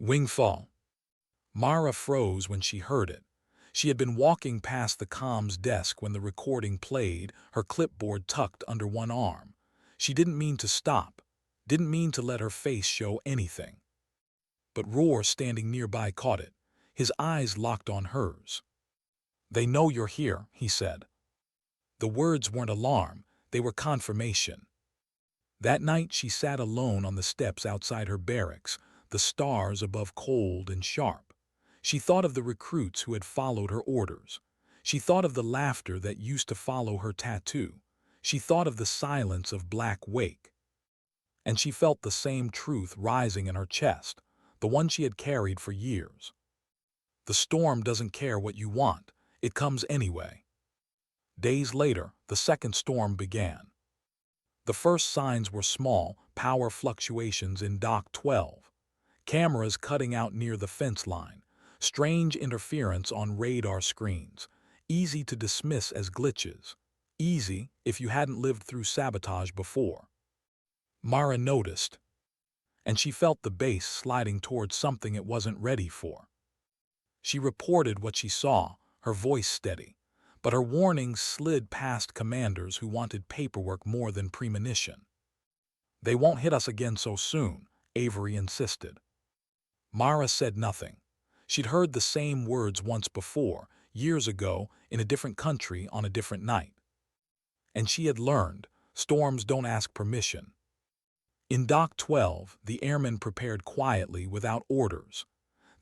Wingfall. Mara froze when she heard it. She had been walking past the comms desk when the recording played, her clipboard tucked under one arm. She didn't mean to stop, didn't mean to let her face show anything. But Roar, standing nearby, caught it. His eyes locked on hers. "They know you're here," he said. The words weren't alarm, they were confirmation. That night she sat alone on the steps outside her barracks, the stars above cold and sharp. She thought of the recruits who had followed her orders. She thought of the laughter that used to follow her tattoo. She thought of the silence of Black Wake. And she felt the same truth rising in her chest, the one she had carried for years. The storm doesn't care what you want, it comes anyway. Days later, the second storm began. The first signs were small, power fluctuations in Dock 12. Cameras cutting out near the fence line. Strange interference on radar screens. Easy to dismiss as glitches. Easy if you hadn't lived through sabotage before. Mara noticed, and she felt the base sliding towards something it wasn't ready for. She reported what she saw, her voice steady, but her warnings slid past commanders who wanted paperwork more than premonition. "They won't hit us again so soon," Avery insisted. Mara said nothing. She'd heard the same words once before, years ago, in a different country on a different night. And she had learned, storms don't ask permission. In Dock 12, the airmen prepared quietly without orders.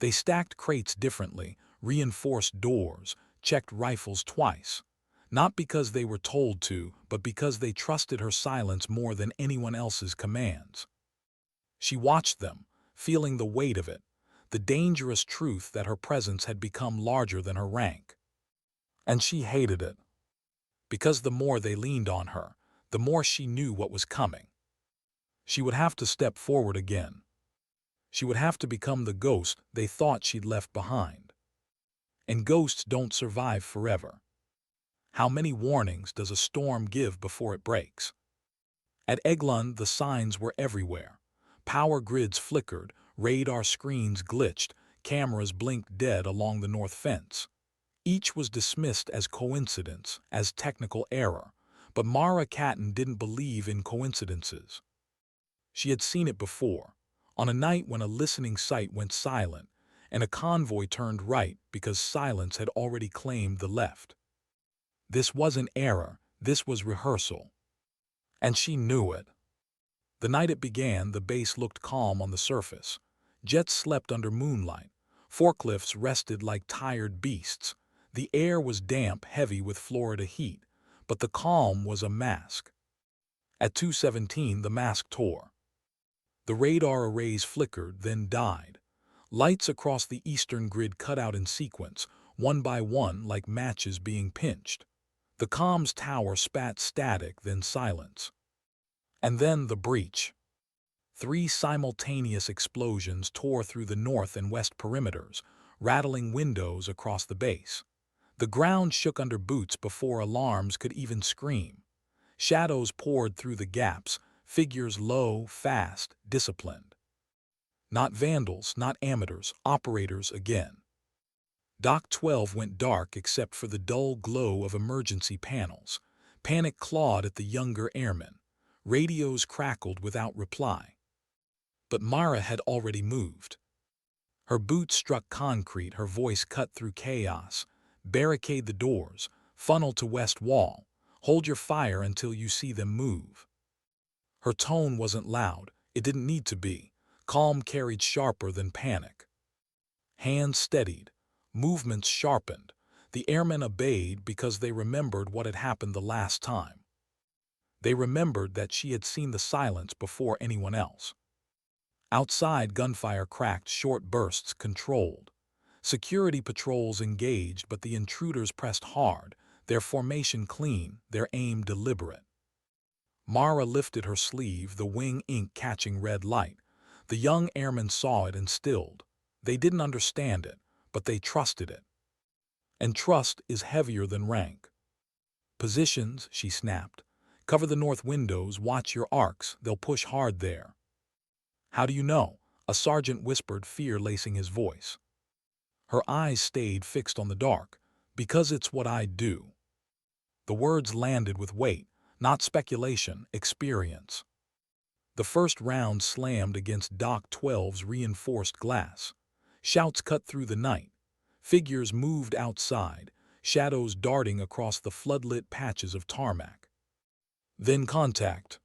They stacked crates differently, reinforced doors, checked rifles twice. Not because they were told to, but because they trusted her silence more than anyone else's commands. She watched them, feeling the weight of it, the dangerous truth that her presence had become larger than her rank. And she hated it. Because the more they leaned on her, the more she knew what was coming. She would have to step forward again. She would have to become the ghost they thought she'd left behind. And ghosts don't survive forever. How many warnings does a storm give before it breaks? At Eglund, the signs were everywhere. Power grids flickered, radar screens glitched, cameras blinked dead along the north fence. Each was dismissed as coincidence, as technical error, but Mara Katon didn't believe in coincidences. She had seen it before, on a night when a listening sight went silent, and a convoy turned right because silence had already claimed the left. This wasn't error, this was rehearsal. And she knew it. The night it began, the base looked calm on the surface. Jets slept under moonlight. Forklifts rested like tired beasts. The air was damp, heavy with Florida heat, but the calm was a mask. At 2:17, the mask tore. The radar arrays flickered, then died. Lights across the eastern grid cut out in sequence, one by one like matches being pinched. The comms tower spat static, then silence. And then the breach. 3 simultaneous explosions tore through the north and west perimeters, rattling windows across the base. The ground shook under boots before alarms could even scream. Shadows poured through the gaps, figures low, fast, disciplined. Not vandals, not amateurs, operators again. Dock 12 went dark except for the dull glow of emergency panels. Panic clawed at the younger airmen. Radios crackled without reply. But Mara had already moved. Her boots struck concrete, her voice cut through chaos. Barricade the doors, funnel to west wall, hold your fire until you see them move. Her tone wasn't loud, it didn't need to be. Calm carried sharper than panic. Hands steadied, movements sharpened. The airmen obeyed because they remembered what had happened the last time. They remembered that she had seen the silence before anyone else. Outside, gunfire cracked, short bursts controlled. Security patrols engaged, but the intruders pressed hard, their formation clean, their aim deliberate. Mara lifted her sleeve, the wing ink catching red light. The young airmen saw it and stilled. They didn't understand it, but they trusted it. And trust is heavier than rank. Positions, she snapped. Cover the north windows, watch your arcs, they'll push hard there. How do you know? A sergeant whispered, fear lacing his voice. Her eyes stayed fixed on the dark. Because it's what I do. The words landed with weight, not speculation, experience. The first round slammed against Dock 12's reinforced glass. Shouts cut through the night. Figures moved outside, shadows darting across the floodlit patches of tarmac. Then contact.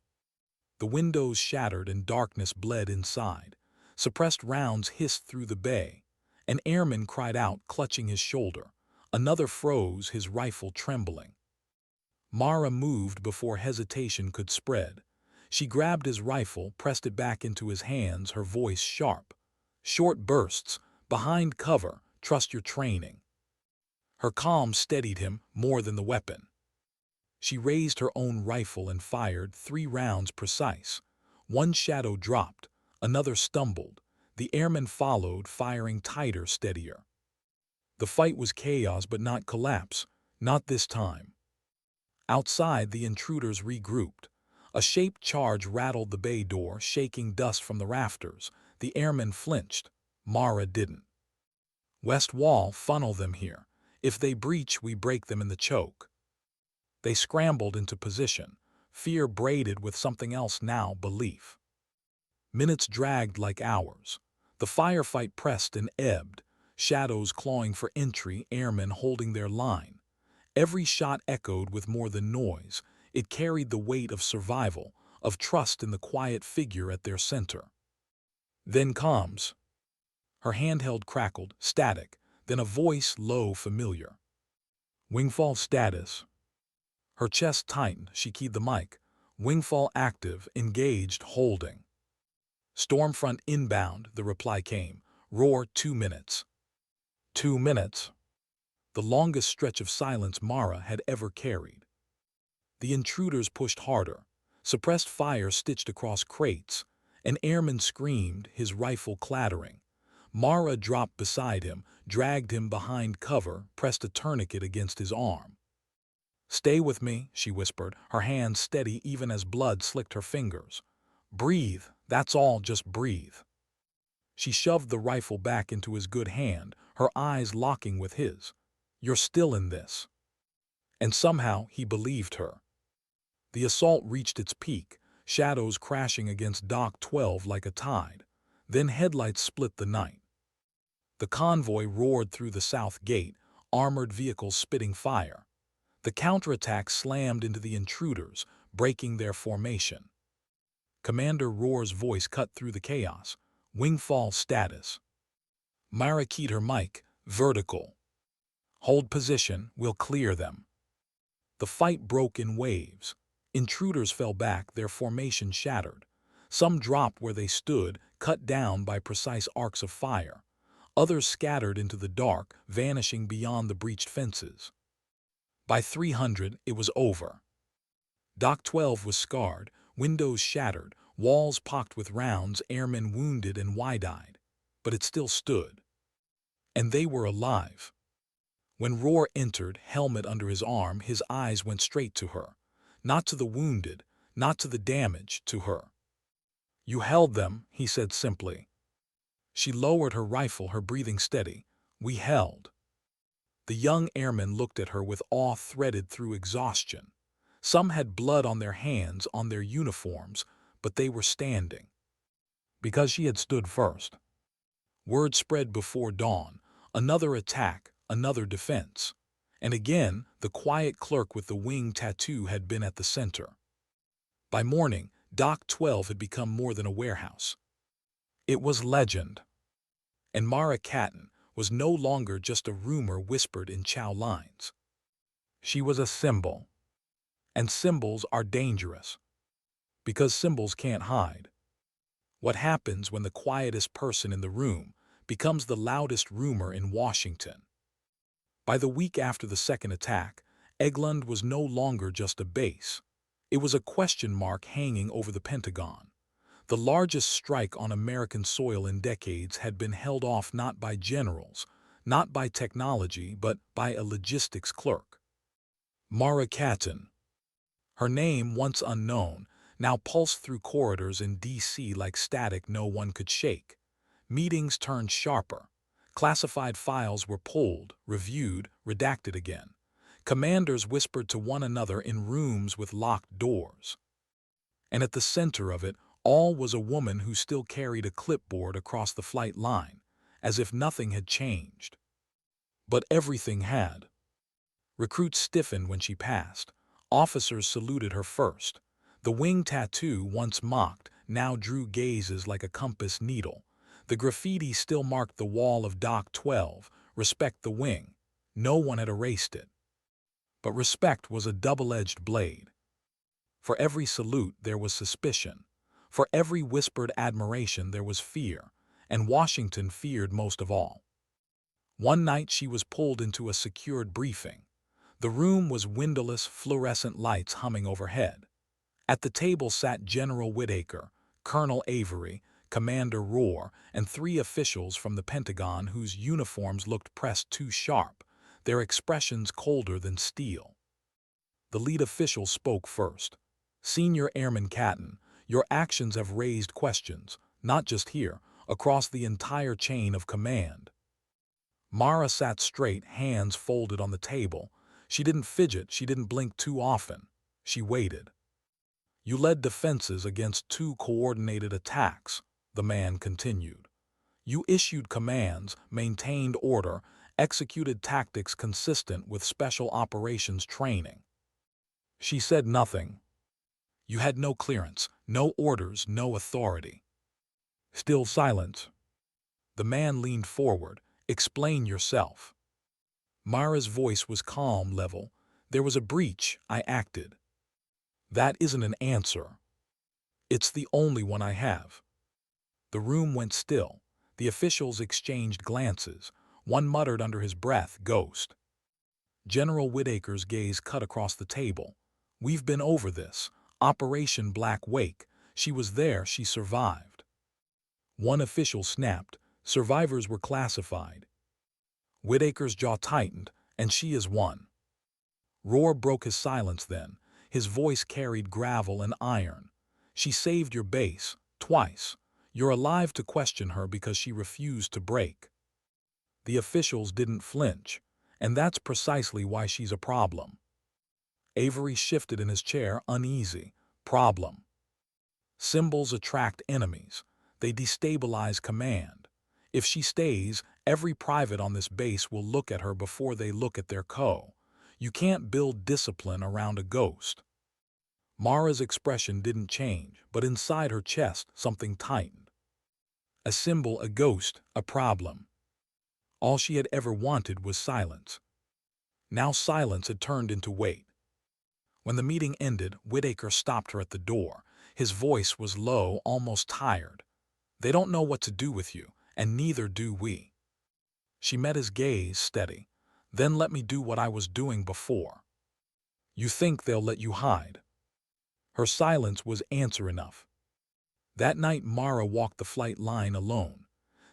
The windows shattered and darkness bled inside. Suppressed rounds hissed through the bay. An airman cried out, clutching his shoulder. Another froze, his rifle trembling. Mara moved before hesitation could spread. She grabbed his rifle, pressed it back into his hands, her voice sharp. Short bursts, behind cover, trust your training. Her calm steadied him more than the weapon. She raised her own rifle and fired, 3 rounds precise. One shadow dropped, another stumbled. The airmen followed, firing tighter, steadier. The fight was chaos, but not collapse, not this time. Outside, the intruders regrouped. A shaped charge rattled the bay door, shaking dust from the rafters. The airmen flinched. Mara didn't. West wall, funnel them here. If they breach, we break them in the choke. They scrambled into position, fear braided with something else now, belief. Minutes dragged like hours. The firefight pressed and ebbed, shadows clawing for entry, airmen holding their line. Every shot echoed with more than noise. It carried the weight of survival, of trust in the quiet figure at their center. Then comms. Her handheld crackled, static, then a voice, low, familiar. Wingfall status. Her chest tightened, she keyed the mic. Wingfall active, engaged, holding. Stormfront inbound, the reply came. Roar 2 minutes. 2 minutes. The longest stretch of silence Mara had ever carried. The intruders pushed harder. Suppressed fire stitched across crates. An airman screamed, his rifle clattering. Mara dropped beside him, dragged him behind cover, pressed a tourniquet against his arm. Stay with me, she whispered, her hands steady even as blood slicked her fingers. Breathe, that's all, just breathe. She shoved the rifle back into his good hand, her eyes locking with his. You're still in this. And somehow he believed her. The assault reached its peak, shadows crashing against Dock 12 like a tide. Then headlights split the night. The convoy roared through the south gate, armored vehicles spitting fire. The counterattack slammed into the intruders, breaking their formation. Commander Roar's voice cut through the chaos. Wingfall status. Mara keyed her mic. Vertical. Hold position, we'll clear them. The fight broke in waves. Intruders fell back, their formation shattered. Some dropped where they stood, cut down by precise arcs of fire. Others scattered into the dark, vanishing beyond the breached fences. By 300, it was over. Dock 12 was scarred, windows shattered, walls pocked with rounds, airmen wounded and wide-eyed. But it still stood. And they were alive. When Roar entered, helmet under his arm, his eyes went straight to her. Not to the wounded, not to the damage, to her. "You held them," he said simply. She lowered her rifle, her breathing steady. "We held." The young airmen looked at her with awe threaded through exhaustion. Some had blood on their hands, on their uniforms, but they were standing. Because she had stood first. Word spread before dawn. Another attack, another defense. And again, the quiet clerk with the wing tattoo had been at the center. By morning, Dock 12 had become more than a warehouse. It was legend. And Mara Katon was no longer just a rumor whispered in chow lines. She was a symbol. And symbols are dangerous. Because symbols can't hide. What happens when the quietest person in the room becomes the loudest rumor in Washington? By the week after the second attack, Eglund was no longer just a base. It was a question mark hanging over the Pentagon. The largest strike on American soil in decades had been held off not by generals, not by technology, but by a logistics clerk. Mara Katon. Her name, once unknown, now pulsed through corridors in D.C. like static no one could shake. Meetings turned sharper. Classified files were pulled, reviewed, redacted again. Commanders whispered to one another in rooms with locked doors. And at the center of it all was a woman who still carried a clipboard across the flight line, as if nothing had changed. But everything had. Recruits stiffened when she passed. Officers saluted her first. The wing tattoo, once mocked, now drew gazes like a compass needle. The graffiti still marked the wall of Dock 12, "Respect the wing." No one had erased it. But respect was a double-edged blade. For every salute there was suspicion. For every whispered admiration there was fear, and Washington feared most of all. One night she was pulled into a secured briefing. The room was windowless, fluorescent lights humming overhead. At the table sat General Whitaker, Colonel Avery, Commander Roar, and 3 officials from the Pentagon whose uniforms looked pressed too sharp, their expressions colder than steel. The lead official spoke first. "Senior Airman Katon, your actions have raised questions, not just here, across the entire chain of command." Mara sat straight, hands folded on the table. She didn't fidget, she didn't blink too often. She waited. "You led defenses against 2 coordinated attacks," the man continued. "You issued commands, maintained order, executed tactics consistent with special operations training." She said nothing. "You had no clearance, no orders, no authority." Still silence. The man leaned forward. "Explain yourself." Mara's voice was calm, level. "There was a breach. I acted." "That isn't an answer." "It's the only one I have." The room went still. The officials exchanged glances. One muttered under his breath, "Ghost." General Whitaker's gaze cut across the table. "We've been over this. Operation Black Wake. She was there, she survived." One official snapped. "Survivors were classified." Whitaker's jaw tightened. "And she is one." Roar broke his silence then. His voice carried gravel and iron. "She saved your base, twice. You're alive to question her because she refused to break." The officials didn't flinch, and that's precisely why she's a problem. Avery shifted in his chair, uneasy. "Problem. Symbols attract enemies. They destabilize command. If she stays, every private on this base will look at her before they look at their co. You can't build discipline around a ghost." Mara's expression didn't change, but inside her chest something tightened. A symbol, a ghost, a problem. All she had ever wanted was silence. Now silence had turned into weight. When the meeting ended, Whitaker stopped her at the door. His voice was low, almost tired. "They don't know what to do with you, and neither do we." She met his gaze, steady. "Then let me do what I was doing before." You think they'll let you hide?" Her silence was answer enough. That night Mara walked the flight line alone.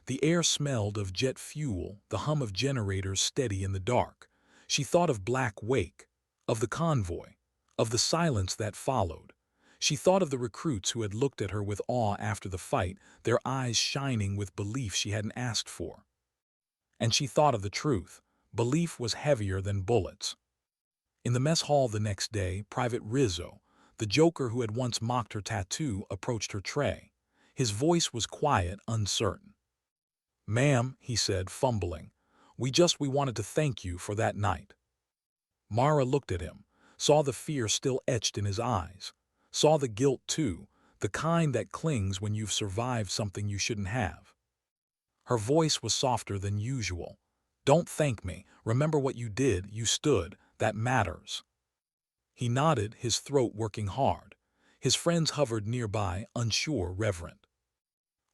The air smelled of jet fuel, the hum of generators steady in the dark. She thought of Black Wake, of the convoy, of the silence that followed. She thought of the recruits who had looked at her with awe after the fight, their eyes shining with belief she hadn't asked for. And she thought of the truth. Belief was heavier than bullets. In the mess hall the next day, Private Rizzo, the joker who had once mocked her tattoo, approached her tray. His voice was quiet, uncertain. "Ma'am," he said, fumbling, we wanted to thank you for that night." Mara looked at him, saw the fear still etched in his eyes, saw the guilt too, the kind that clings when you've survived something you shouldn't have. Her voice was softer than usual. "Don't thank me. Remember what you did. You stood. That matters." He nodded, his throat working hard. His friends hovered nearby, unsure, reverent.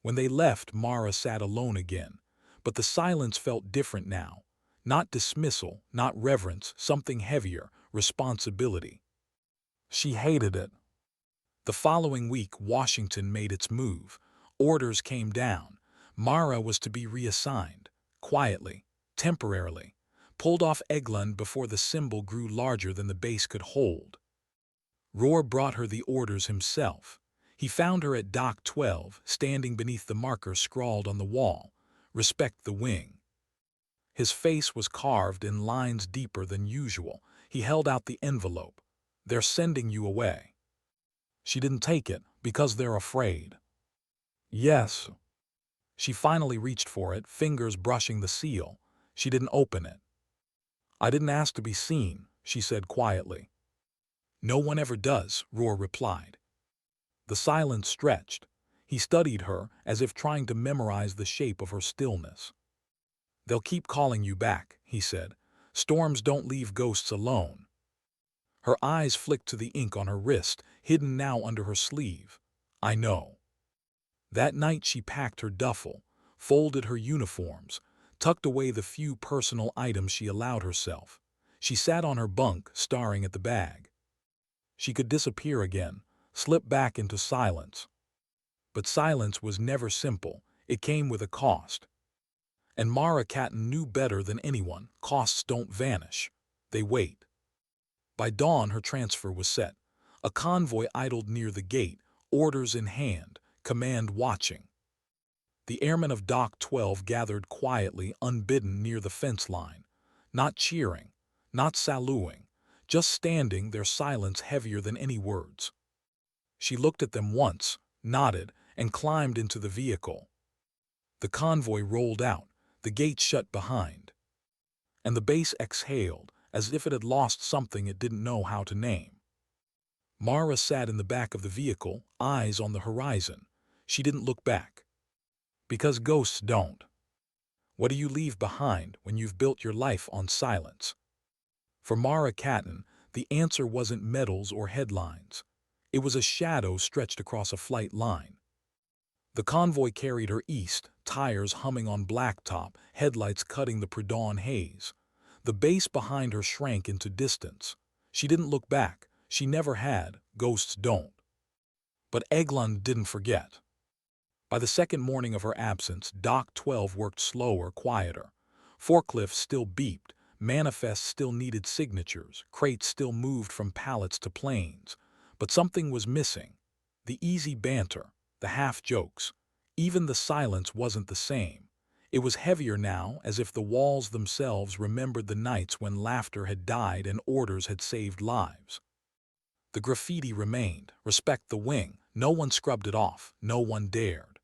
When they left, Mara sat alone again, but the silence felt different now. Not dismissal, not reverence, something heavier, responsibility. She hated it. The following week, Washington made its move. Orders came down. Mara was to be reassigned, quietly, temporarily, pulled off Eglund before the symbol grew larger than the base could hold. Rohr brought her the orders himself. He found her at Dock 12, standing beneath the marker scrawled on the wall, "Respect the wing." His face was carved in lines deeper than usual. He held out the envelope. "They're sending you away." She didn't take it, because they're afraid. "Yes." She finally reached for it, fingers brushing the seal. She didn't open it. "I didn't ask to be seen," she said quietly. "No one ever does," Rohr replied. The silence stretched. He studied her, as if trying to memorize the shape of her stillness. "They'll keep calling you back," he said. "Storms don't leave ghosts alone." Her eyes flicked to the ink on her wrist, hidden now under her sleeve. "I know." That night she packed her duffel, folded her uniforms, tucked away the few personal items she allowed herself. She sat on her bunk, staring at the bag. She could disappear again, slip back into silence. But silence was never simple. It came with a cost. And Mara Katon knew better than anyone, costs don't vanish. They wait. By dawn her transfer was set. A convoy idled near the gate, orders in hand, command watching. The airmen of Dock 12 gathered quietly, unbidden, near the fence line. Not cheering, not saluting, just standing, their silence heavier than any words. She looked at them once, nodded, and climbed into the vehicle. The convoy rolled out, the gate shut behind. And the base exhaled, as if it had lost something it didn't know how to name. Mara sat in the back of the vehicle, eyes on the horizon. She didn't look back. Because ghosts don't. What do you leave behind when you've built your life on silence? For Mara Katon, the answer wasn't medals or headlines. It was a shadow stretched across a flight line. The convoy carried her east, tires humming on blacktop, headlights cutting the pre-dawn haze. The base behind her shrank into distance. She didn't look back. She never had. Ghosts don't. But Eglund didn't forget. By the second morning of her absence, Dock 12 worked slower, quieter. Forklifts still beeped, manifests still needed signatures, crates still moved from pallets to planes. But something was missing. The easy banter, the half-jokes. Even the silence wasn't the same. It was heavier now, as if the walls themselves remembered the nights when laughter had died and orders had saved lives. The graffiti remained, "Respect the wing." No one scrubbed it off, no one dared.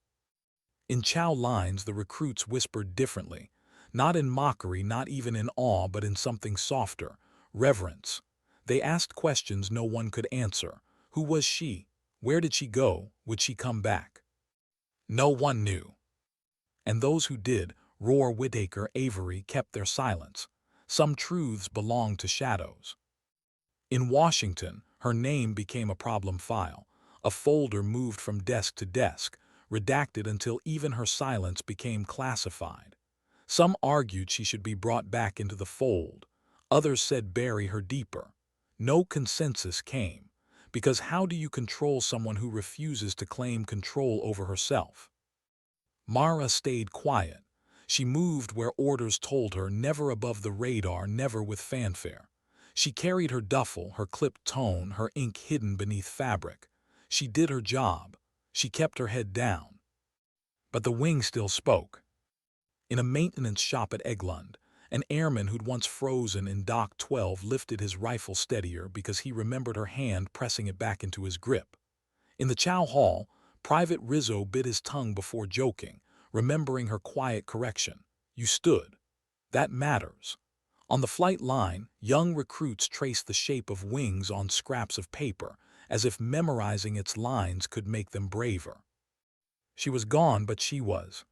In chow lines the recruits whispered differently, not in mockery, not even in awe, but in something softer, reverence. They asked questions no one could answer. Who was she? Where did she go? Would she come back? No one knew. And those who did, Rohr, Whitaker, Avery, kept their silence. Some truths belonged to shadows. In Washington, her name became a problem file. A folder moved from desk to desk, redacted until even her silence became classified. Some argued she should be brought back into the fold. Others said bury her deeper. No consensus came, because how do you control someone who refuses to claim control over herself? Mara stayed quiet. She moved where orders told her, never above the radar, never with fanfare. She carried her duffel, her clipped tone, her ink hidden beneath fabric. She did her job. She kept her head down. But the wing still spoke. In a maintenance shop at Eglund, an airman who'd once frozen in Dock 12 lifted his rifle steadier because he remembered her hand pressing it back into his grip. In the chow hall, Private Rizzo bit his tongue before joking, remembering her quiet correction. You stood. That matters. On the flight line, young recruits traced the shape of wings on scraps of paper, as if memorizing its lines could make them braver. She was gone, but she was.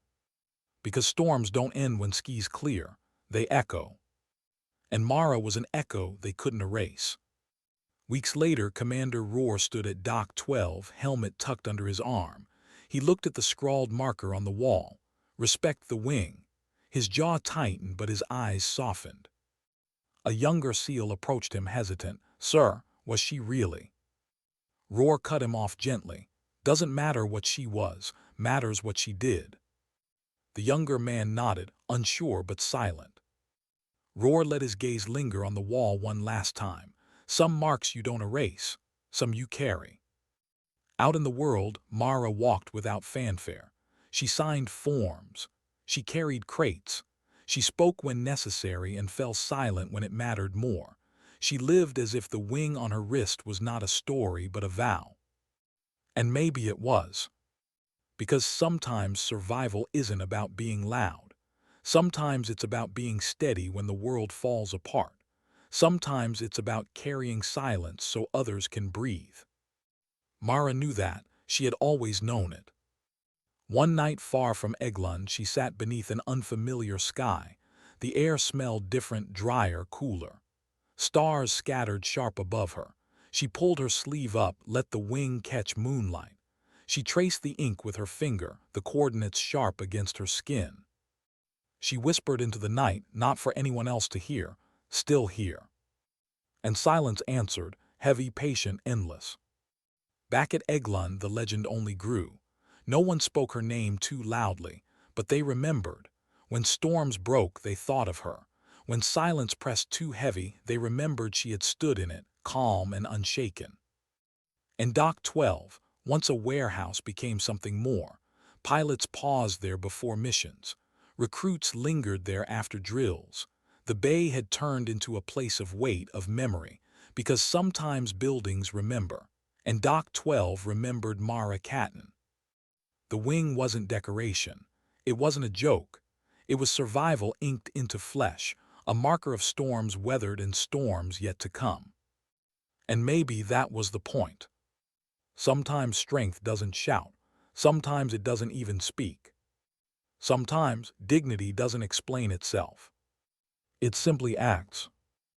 Because storms don't end when skies clear, they echo. And Mara was an echo they couldn't erase. Weeks later, Commander Rohr stood at Dock 12, helmet tucked under his arm. He looked at the scrawled marker on the wall. Respect the wing. His jaw tightened, but his eyes softened. A younger SEAL approached him hesitant. Sir, was she really? Rohr cut him off gently. Doesn't matter what she was, matters what she did. The younger man nodded, unsure but silent. Rohr let his gaze linger on the wall one last time. Some marks you don't erase, some you carry. Out in the world, Mara walked without fanfare. She signed forms. She carried crates. She spoke when necessary and fell silent when it mattered more. She lived as if the wing on her wrist was not a story but a vow. And maybe it was. Because sometimes survival isn't about being loud. Sometimes it's about being steady when the world falls apart. Sometimes it's about carrying silence so others can breathe. Mara knew that. She had always known it. One night far from Eglund, she sat beneath an unfamiliar sky. The air smelled different, drier, cooler. Stars scattered sharp above her. She pulled her sleeve up, let the wing catch moonlight. She traced the ink with her finger, the coordinates sharp against her skin. She whispered into the night, not for anyone else to hear, still here. And silence answered, heavy, patient, endless. Back at Eglund, the legend only grew. No one spoke her name too loudly, but they remembered. When storms broke, they thought of her. When silence pressed too heavy, they remembered she had stood in it, calm and unshaken. And Dock 12, once a warehouse, became something more. Pilots paused there before missions. Recruits lingered there after drills. The bay had turned into a place of weight, of memory, because sometimes buildings remember. And Dock 12 remembered Mara Katon. The wing wasn't decoration. It wasn't a joke. It was survival inked into flesh, a marker of storms weathered and storms yet to come. And maybe that was the point. Sometimes strength doesn't shout. Sometimes it doesn't even speak. Sometimes dignity doesn't explain itself. It simply acts.